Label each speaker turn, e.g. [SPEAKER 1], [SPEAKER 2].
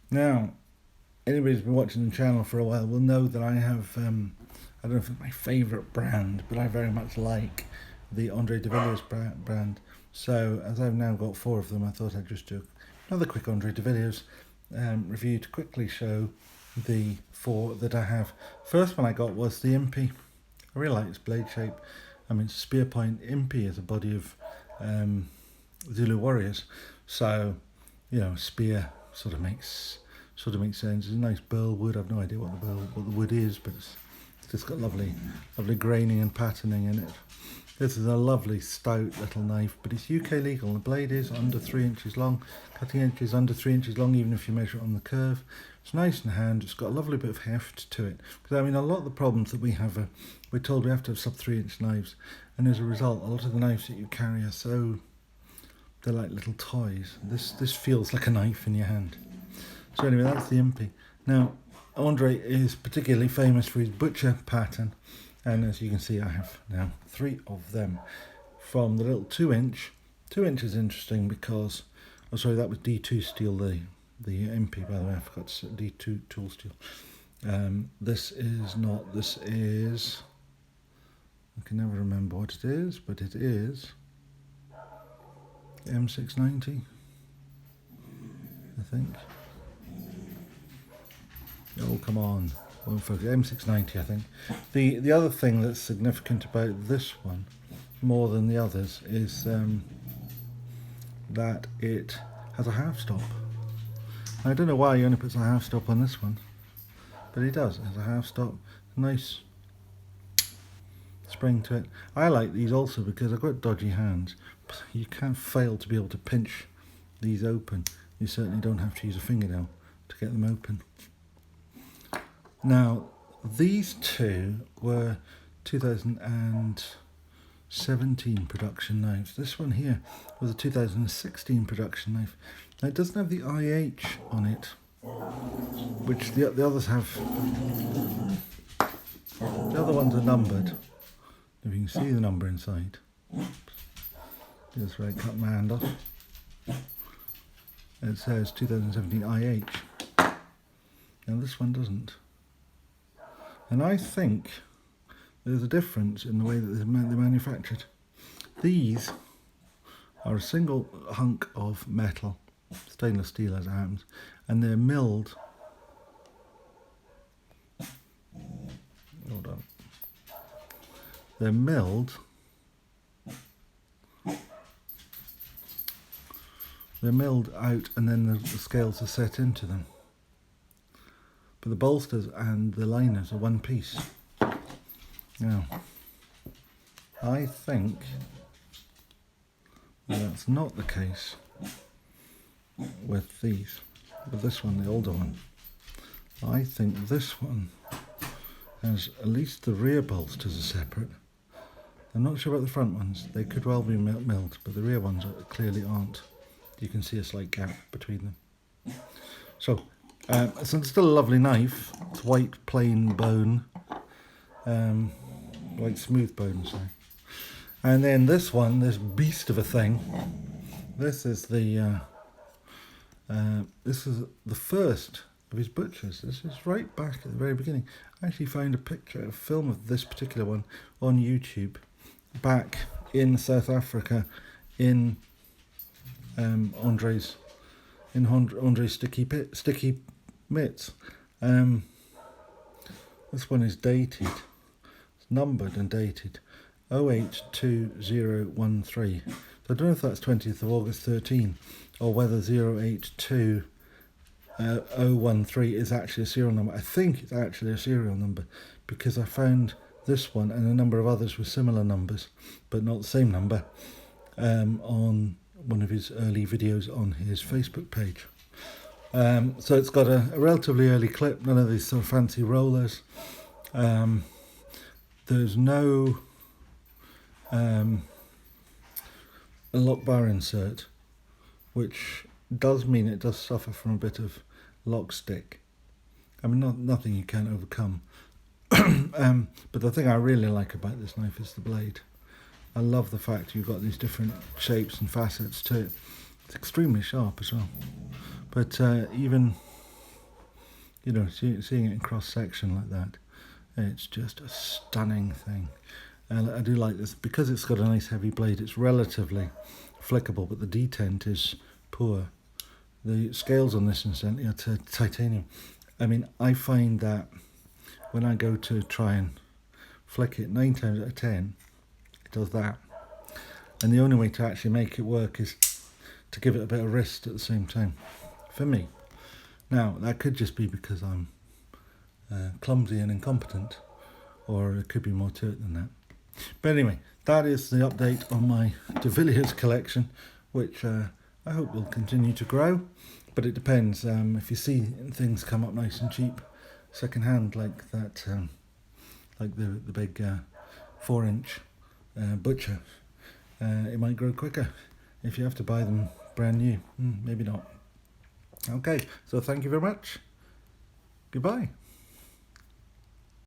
[SPEAKER 1] Now, anybody who's been watching the channel for a while will know that I have, I don't know if it's my favourite brand, but I very much like the ADVs brand. So, as I've now got 4 of them, I thought I'd just do another quick ADVs review to quickly show the 4 that I have. First one I got was the Impy. I really like its blade shape. I mean, spear point. Impy is a body of Zulu warriors, so you know, spear sort of makes sense. It's a nice burl wood. I've no idea what the wood is, but it's just got lovely graining and patterning in it. This is a lovely stout little knife, but it's UK legal. The blade is under 3 inches long. Cutting edge is under 3 inches long, even if you measure it on the curve. It's nice in hand. It's got a lovely bit of heft to it. Because I mean, a lot of the problems that we have are, we're told we have to have sub 3 inch knives, and as a result, a lot of the knives that you carry are so, they're like little toys. This feels like a knife in your hand. So anyway, that's the Impy. Now, Andre is particularly famous for his butcher pattern, and as you can see, I have now 3 of them. From the little 2 inch. 2 inch is interesting because, oh sorry, that was D2 steel, the Impy, by the way, I forgot to say D2 tool steel. This is not, this is, I can never remember what it is, but it is M690, I think. Oh, come on. Won't focus. M690, I think. The other thing that's significant about this one, more than the others, is that it has a half stop. I don't know why he only puts a half stop on this one, but he does. It has a half stop. Nice spring to it. I like these also because I've got dodgy hands. But you can't fail to be able to pinch these open. You certainly don't have to use a fingernail to get them open. Now, these 2 were 2017 production knives. This one here was a 2016 production knife. Now, it doesn't have the IH on it, which the others have. The other ones are numbered. If you can see the number inside. Just where I cut my hand off. It says 2017 IH. Now, this one doesn't. And I think there's a difference in the way that they're manufactured. These are a single hunk of metal, stainless steel as it happens, and they're milled. Hold on. They're milled. They're milled out, and then the scales are set into them. But the bolsters and the liners are one piece. Now, I think that's not the case with these. With this one, the older one. I think this one has at least the rear bolsters are separate. I'm not sure about the front ones. They could well be milled, but the rear ones clearly aren't. You can see a slight gap between them. So it's still a lovely knife. It's white, plain bone, white smooth bone, sorry. And then this one, this beast of a thing. This is the first of his butchers. This is right back at the very beginning. I actually found a film of this particular one on YouTube, back in South Africa, in Andre's sticky mitts. This one is dated. It's numbered and dated 082013. So I don't know if that's 20th of August 13 or whether 082013 is actually a serial number. I think it's actually a serial number because I found this one and a number of others with similar numbers, but not the same number, on one of his early videos on his Facebook page. So it's got a relatively early clip, none of these sort of fancy rollers. There's no lock bar insert, which does mean it does suffer from a bit of lock stick. I mean, nothing you can't overcome. But the thing I really like about this knife is the blade. I love the fact you've got these different shapes and facets to it. It's extremely sharp as well. But even you know, seeing it in cross section like that, it's just a stunning thing. And I do like this because it's got a nice heavy blade. It's relatively flickable, but the detent is poor. The scales on this, incidentally, are titanium. I mean, I find that when I go to try and flick it, 9 times out of 10, it does that. And the only way to actually make it work is to give it a bit of wrist at the same time, for me. Now, that could just be because I'm clumsy and incompetent, or it could be more to it than that. But anyway, that is the update on my de Villiers collection, which I hope will continue to grow. But it depends. If you see things come up nice and cheap, second hand, like that, like the big 4-inch butcher, it might grow quicker. If you have to buy them brand new, maybe not. Okay, so thank you very much. Goodbye.